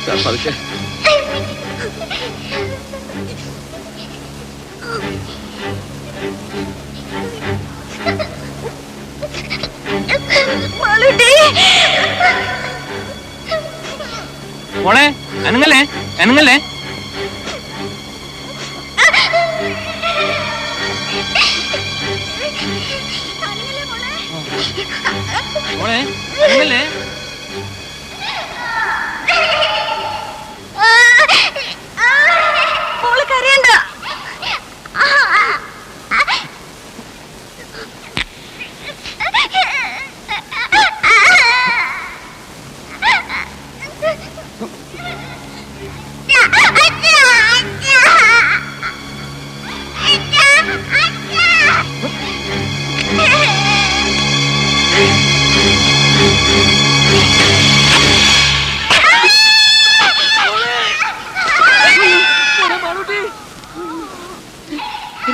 പതുക്കെ. മോളെ അനങ്ങല്ലേ അനങ്ങല്ലേ. മോളെ അനങ്ങല്ലേ. മോള് കരയണ്ട.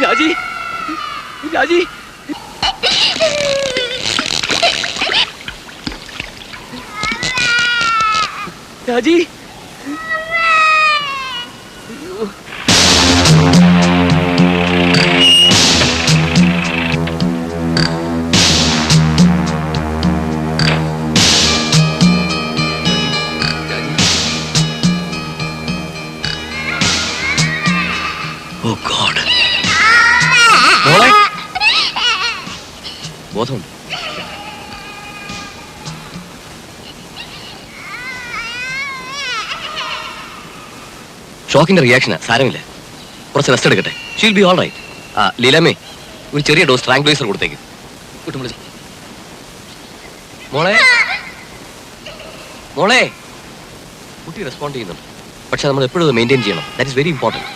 രാജി രാജി രാജി. Oh God. മോളെ ബോധമുണ്ട്. ഷോക്കിന്റെ റിയാക്ഷനാ, സാരമില്ല. കുറച്ച് റെസ്റ്റ് എടുക്കട്ടെ. She'll be all right. ലീലാമ്മേ, ഒരു ചെറിയ ഡോസ് ട്രാങ്ക്വലൈസർ കൊടുത്തേക്ക്. മോളെ മോളെ കുട്ടി റെസ്പോണ്ട് ചെയ്യുന്നുണ്ട്. പക്ഷെ നമ്മൾ എപ്പോഴും മെയിൻറ്റെയിൻ ചെയ്യണം. That is very important.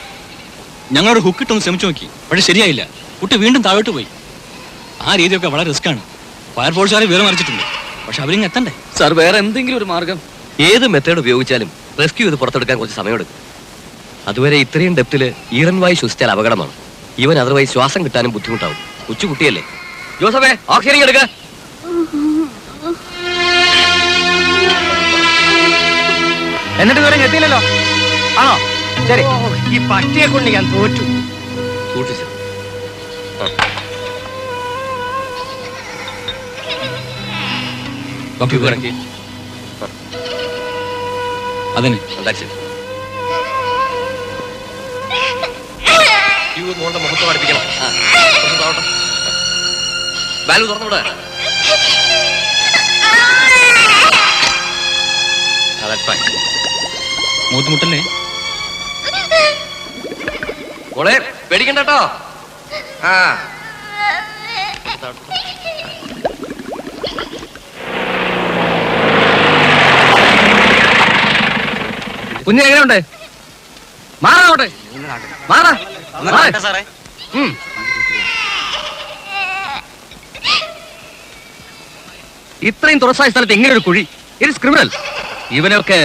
ഞങ്ങളൊരു ഹുക്കിട്ടൊന്ന് ശ്രമിച്ചു നോക്കി, പക്ഷെ ശരിയായില്ല. കുട്ടി വീണ്ടും താഴോട്ട് പോയി. ആ രീതിയൊക്കെ വളരെ റിസ്ക്കാണ്. ഫയർഫോഴ്സുകാരെ വിവരം അറിയിച്ചിട്ടുണ്ട്, പക്ഷെ അവരിങ്ങ് എത്തണ്ടേ. സാർ, വേറെ എന്തെങ്കിലും ഒരു മാർഗം? ഏത് മെത്തേഡ് ഉപയോഗിച്ചാലും റെസ്ക്യൂ ചെയ്ത് പുറത്തെടുക്കാൻ കുറച്ച് സമയമെടുക്കും. അതുവരെ ഇത്രയും ഡെപ്തില് ഈറൻ വായു ശ്വസിച്ചാൽ അപകടമാണ്. ഈവൻ അതർവൈസ് ശ്വാസം കിട്ടാനും ബുദ്ധിമുട്ടാവും. കൊച്ചുകുട്ടിയല്ലേ. ജോസഫേ, ഓക്സിജൻ എടുക്ക. എന്നിട്ട് ഇതുവരെ എത്തിയില്ലല്ലോ. ആണോ? ശരി, ഈ പട്ടിയെ കൊണ്ട് ഞാൻ തോറ്റു. സൂക്ഷിച്ചു. അതിന് മോളുടെ മുഖത്ത് പഠിപ്പിക്കണം. ബാലു തുറന്നുവിടെ. മൂത്തുമുട്ടല്ലേ മോളെ, പേടിക്കണ്ട കേട്ടോ. കുഞ്ഞ് എങ്ങനെയുണ്ട്? മാറാവട്ടെ, മാറാ. ഇത്രയും തുറസായ സ്ഥലത്ത് എങ്ങനെ ഒരു കുഴി? It is criminal. ഇവനൊക്കെ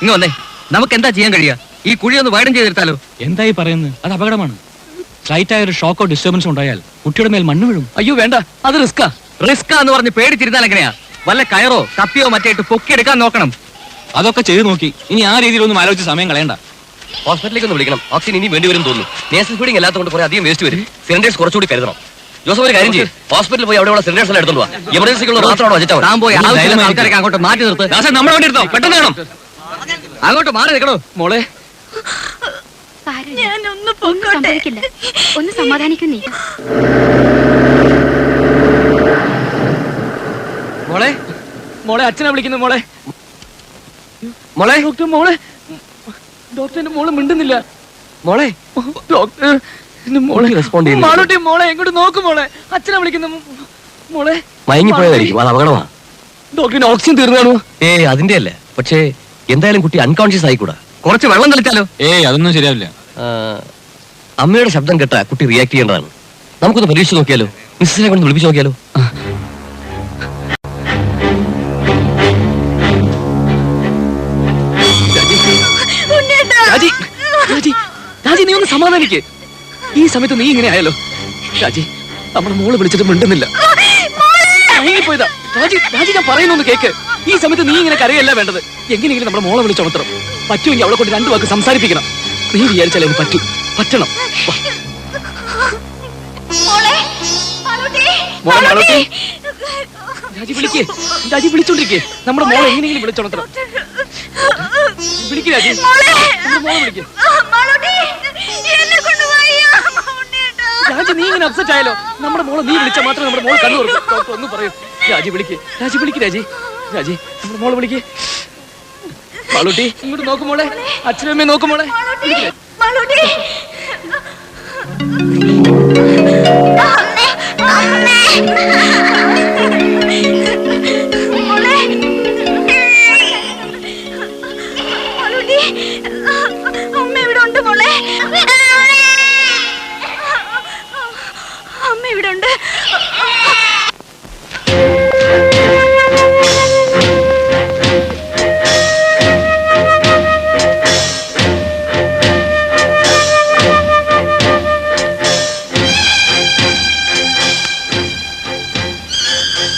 ഇങ്ങ് വന്നേ. നമുക്ക് എന്താ ചെയ്യാൻ കഴിയുക? ഈ കുഴി ഒന്ന് വൈഡൻ ചെയ്തെടുത്താലോ? എന്തായി പറയുന്നത്? അത് അപകടമാണ്. സ്ലൈറ്റ് ആയ ഒരു ഷോക്കോ ഡിസ്റ്റർബൻസോ ഉണ്ടായാൽ കുട്ടിയുടെ മേൽ മണ്ണ് വീഴും. അയ്യോ വേണ്ട, അത് റിസ്കാ. റിസ്കാ എന്ന് പറഞ്ഞ് പേടിച്ചിരുന്നാൽ എങ്ങനെയാ? വല്ല കയറോ കപ്പിയോ മറ്റേട്ട് പൊക്കിയെടുക്കാൻ നോക്കണം. അതൊക്കെ ചെയ്തു നോക്കി. ഇനി ആ രീതിയിലൊന്നും ആലോചിച്ച് സമയം കളയണ്ട. ഹോസ്പിറ്റലിലേക്ക് ഒന്ന് വിളിക്കണം. ഓക്സിജൻ ഇനി വേണ്ടി വരും തോന്നുന്നു. നേഴ്സസ് ഫീഡിംഗ് അല്ലാത്തതുകൊണ്ട് കുറെ അധികം വേസ്റ്റ് വരും. സിലിണ്ടേഴ്സ് കുറച്ചുകൂടി കരുതണം. ജോസഫ്, ഒരു കാര്യം ചെയ്യും, ഹോസ്പിറ്റലിൽ പോയി അവിടെയുള്ള സിലിണ്ടേഴ്സ് എല്ലാം എടുത്തോണ്ട് പോവാ. എമർജൻസിക്കുള്ള മാത്രമാണ് വെച്ചിട്ടാ താൻ പോയി ആൾക്കാരൊക്കെ അങ്ങോട്ട് മാറ്റി നിർത്ത്. നമ്മുടെ വണ്ടി എടുത്തോ, പെട്ടെന്ന് വേണം. അങ്ങോട്ട് മാറി നിൽക്കണോ മോളെ? സംഭവിക്കില്ല, ഒന്ന് സമാധാനിക്കുന്നേ. മോളെ, മോളെ അച്ഛനെ വിളിക്കുന്നു. മോളെ, മോളെ ഡോക്ടർ, മോളെ ഡോക്ടറിന്റെ മോള് മിണ്ടുന്നില്ല. മോളെ, ഡോക്ടർ മോളെ റെസ്പോണ്ട് ചെയ്യുന്നു. മാളൂട്ടി, മോളെ എങ്ങോട്ട് നോക്കും. മോളെ, അച്ഛനെ വിളിക്കുന്നു. മോളെ മയങ്ങിപ്പോയതായിരിക്കും, അത് അപകടമാണ്. ഡോക്ടറിന് ഓക്സിജൻ തീർന്നാണോ? അതിന്റെ അല്ല, പക്ഷേ എന്തായാലും കുട്ടി അൺകോൺഷ്യസ് ആയിക്കൂടാ. കുറച്ച് വെള്ളം തെളിച്ചാലോ? അതൊന്നും ശരിയാവില്ല. അമ്മയുടെ ശബ്ദം കേട്ടാ കുട്ടി റിയാക്ട് ചെയ്യേണ്ടതാണ്. നമുക്കൊന്ന് പരീക്ഷിച്ച് നോക്കിയാലോ? മിസ്സിനെ കൊണ്ട് വിളിപ്പിച്ച് നോക്കിയാലോ? രാജി, രാജി, രാജി, നീ ഒന്ന് സമാധാനിക്ക്. ഈ സമയത്ത് നീ ഇങ്ങനെ ആയല്ലോ. രാജി, നമ്മുടെ മോള് വിളിച്ചിട്ട് മിണ്ടുന്നില്ല. പോയതാ. രാജി, രാജി, ഞാൻ പറയുന്നൊന്ന് കേക്ക്. ഈ സമയത്ത് നീ ഇങ്ങനെ കരയല്ല വേണ്ടത്. എങ്ങനെയെങ്കിലും നമ്മുടെ മോളെ വിളിച്ചുണർത്തണം. പറ്റുമെങ്കിൽ അവളെ കൊണ്ട് 2 വാക്ക് സംസാരിപ്പിക്കണം. നീ വിചാരിച്ചാലേ അത് പറ്റണം. മോളെ മാളൂട്ടി, രാജി വിളിച്ചോണ്ടിരിക്കേ. നമ്മുടെ മോളെ എങ്ങനെയെങ്കിലും വിളിച്ചുണർത്തണം. വിളിക്ക് രാജി, മോളെ വിളിക്ക്. രാജി നീ ഇങ്ങനെ അപ്സെറ്റ് ആയാലോ? നമ്മുടെ മോളെ നീ വിളിച്ചാൽ മാത്രമേ നമ്മുടെ മോളെ കണ്ണു തുറക്കൂ. ഡോക്ടർ ഒന്ന് പറയൂ. രാജി വിളിക്ക് രാജി നമ്മുടെ മോളെ വിളിക്ക്. മാളൂട്ടി ഇങ്ങോട്ട് നോക്കും മോളെ. അച്ഛനമ്മയെ നോക്കും മോളെ. അമ്മ ഇവിടെ ഉണ്ട് മോളെ. അമ്മ ഇവിടെ ഉണ്ട്.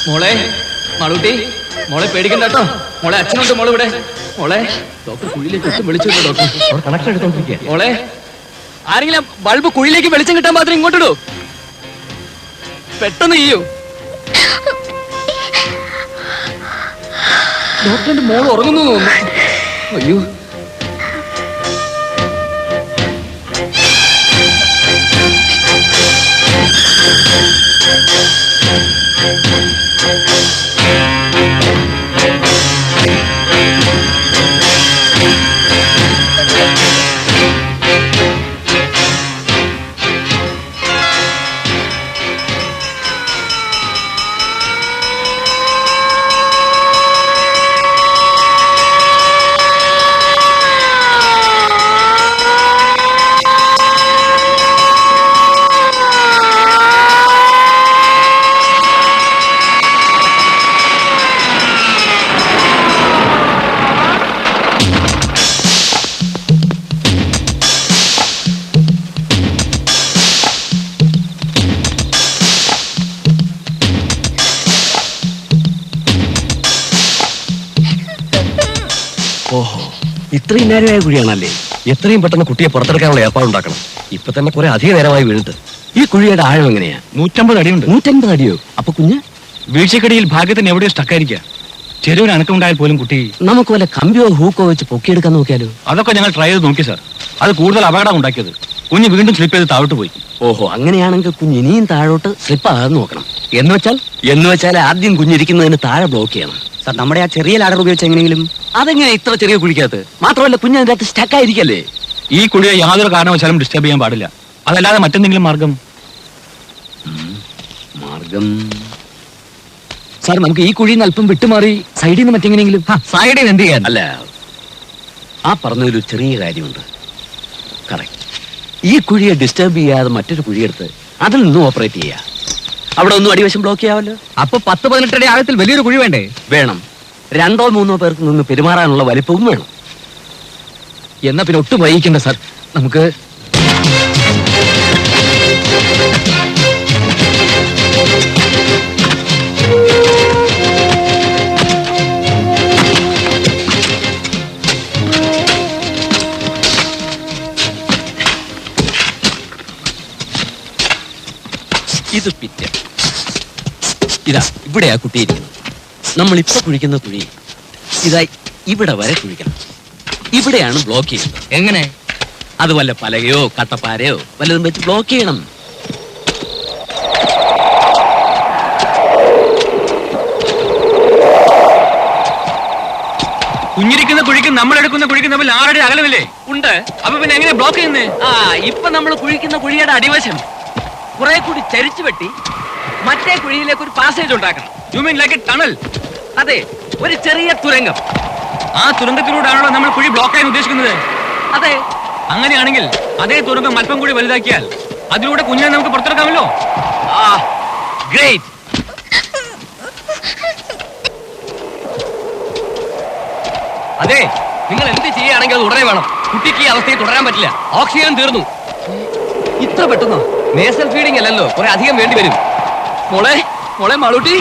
മോളെ മാളൂട്ടി, മോളെ പേടിക്കണ്ട കേട്ടോ. മോളെ അച്ഛനുണ്ട് മോളെ ഇവിടെ. മോളെ ഡോക്ടർ കുഴിയിലേക്ക് ഒട്ടും വിളിച്ചു. ഡോക്ടർ കണക്ഷൻ എടുത്തോണ്ടിരിക്കുക. മോളെ ആരെങ്കിലും ബൾബ് കുഴിയിലേക്ക് വെളിച്ചം കിട്ടാൻ മാത്രം ഇങ്ങോട്ടിടൂ. പെട്ടെന്ന് ചെയ്യൂ. ഡോക്ടറിന്റെ മോൾ ഉറങ്ങുന്നു തോന്നുന്നു. അയ്യോ ഓഹോ, ഇത്രയും നേരമായ കുഴിയാണല്ലേ? എത്രയും പെട്ടെന്ന് കുട്ടിയെ പുറത്തെടുക്കാനുള്ള ഏർപ്പാടുണ്ടാക്കണം. ഇപ്പൊ തന്നെ കുറെ അധിക നേരമായി വീണിട്ട്. ഈ കുഴിയുടെ ആഴം എങ്ങനെയാ? 150 അടിയുണ്ട്. 150 അടിയോ? അപ്പൊ കുഞ്ഞ് വീഴ്ചക്കടിയിൽ ഭാഗ്യത്തിന് എവിടെയോ സ്റ്റക്കായിരിക്കുക. ചെരുവിന് അനക്കമുണ്ടായാൽ പോലും കുട്ടി. നമുക്ക് വല്ല കമ്പിയോ ഹൂക്കോ വെച്ച് പൊക്കിയെടുക്കാൻ നോക്കിയാലോ? അതൊക്കെ ഞങ്ങൾ ട്രൈ ചെയ്ത് നോക്കി സാർ. അത് കൂടുതൽ അപകടം ഉണ്ടാക്കിയത്. കുഞ്ഞ് വീണ്ടും സ്ലിപ്പ് ചെയ്ത് താഴോട്ട് പോയി. ഓഹോ, അങ്ങനെയാണെങ്കിൽ കുഞ്ഞ് ഇനിയും താഴോട്ട് സ്ലിപ്പ് ആകാതെ നോക്കണം. എന്ന് വെച്ചാൽ ആദ്യം കുഞ്ഞിരിക്കുന്നതിന് താഴെ ബ്ലോക്ക് ചെയ്യണം. സാർ, നമ്മുടെ ആ ചെറിയ ലാഡർ ഉപയോഗിച്ച് എങ്ങനെയെങ്കിലും. അതെങ്ങനെ ഇത്ര ചെറിയ കുഴിക്കകത്ത്? മാത്രമല്ല കുഞ്ഞ് അതിന്റെ അകത്ത് സ്റ്റക്കായിരിക്കല്ലേ? ഈ കുഴിയെ യാതൊരു കാരണവശാലും ഡിസ്റ്റർബ് ചെയ്യാൻ പാടില്ല. അതല്ലാതെ മറ്റെന്തെങ്കിലും മാർഗം സാർ, നമുക്ക് ഈ കുഴിയിൽ നിന്ന് അല്പം വിട്ടുമാറി സൈഡിൽ നിന്ന് മറ്റെങ്ങനെയെങ്കിലും. സൈഡിൽ എന്ത് ചെയ്യാൻ? അല്ല, ആ പറഞ്ഞതിലൊരു ചെറിയ കാര്യമുണ്ട്. കറക്റ്റ്. ഈ കുഴിയെ ഡിസ്റ്റർബ് ചെയ്യാതെ മറ്റൊരു കുഴിയെടുത്ത് അതിൽ നിന്നും ഓപ്പറേറ്റ് ചെയ്യാം. അവിടെ ഒന്നും അടിവശം ബ്ലോക്ക് ചെയ്യാമല്ലോ. അപ്പൊ 10-18 അടി ആഴത്തിൽ വലിയൊരു കുഴി വേണ്ടേ? വേണം. 2-3 പേർക്ക് നിന്ന് പെരുമാറാനുള്ള വലിപ്പവും വേണം. എന്നാ പിന്നെ ഒട്ടും വൈകിക്കണ്ട സാർ. നമുക്ക് ഇത് പിറ്റ്. ഇതാ ഇവിടെയാ കുട്ടിയിരിക്കുന്നത്. നമ്മൾ ഇപ്പൊ കുഴിക്കുന്ന കുഴി ഇതാ ഇവിടെ വരെ കുഴിക്കണം. ഇവിടെയാണ് ബ്ലോക്ക് ചെയ്യുന്നത്. എങ്ങനെ? അത് വല്ല പലകയോ കട്ടപ്പാരയോ വല്ലതും വെച്ച് ബ്ലോക്ക് ചെയ്യണം. കുഞ്ഞിരിക്കുന്ന കുഴിക്കും നമ്മൾ എടുക്കുന്ന കുഴിക്കും തമ്മിൽ 6 അടി അകലമില്ലേ? ഉണ്ട്. അപ്പൊ പിന്നെ എങ്ങനെ ബ്ലോക്ക് ചെയ്യുന്നേ? ഇപ്പൊ നമ്മൾ കുഴിക്കുന്ന കുഴിയുടെ അടിവശം കുറെ കൂടി ചരിച്ചു വെട്ടി മറ്റേ കുഴിയിലേക്ക് ഒരു പാസേജ് ഉണ്ടാക്കണം. You mean like A tunnel? അതെ, ഒരു ചെറിയ തുരങ്കം. ആ തുരങ്കത്തിലൂടെയാണല്ലോ നമ്മൾ കുഴി ബ്ലോക്ക് ചെയ്യാൻ ഉദ്ദേശിക്കുന്നത്. അതെ. അങ്ങനെയാണെങ്കിൽ അതേ തുരങ്കം അല്പം കൂടി വലുതാക്കിയാൽ അതിലൂടെ കുഞ്ഞിനെ നമുക്ക് പുറത്തെടുക്കാമല്ലോ. ഗ്രേറ്റ്. അതെ, നിങ്ങൾ എന്ത് ചെയ്യുകയാണെങ്കിൽ അത് ഉടനെ വേണം. കുട്ടിക്ക് ഈ അവസ്ഥയിൽ തുടരാൻ പറ്റില്ല. ഓക്സിജൻ തീർന്നു. ഇത്ര പെട്ടെന്നോ? നേസൽ ഫീഡിംഗ് അല്ലല്ലോ, കുറെ അധികം വേണ്ടി വരും. മോളെ മാളൂട്ടി,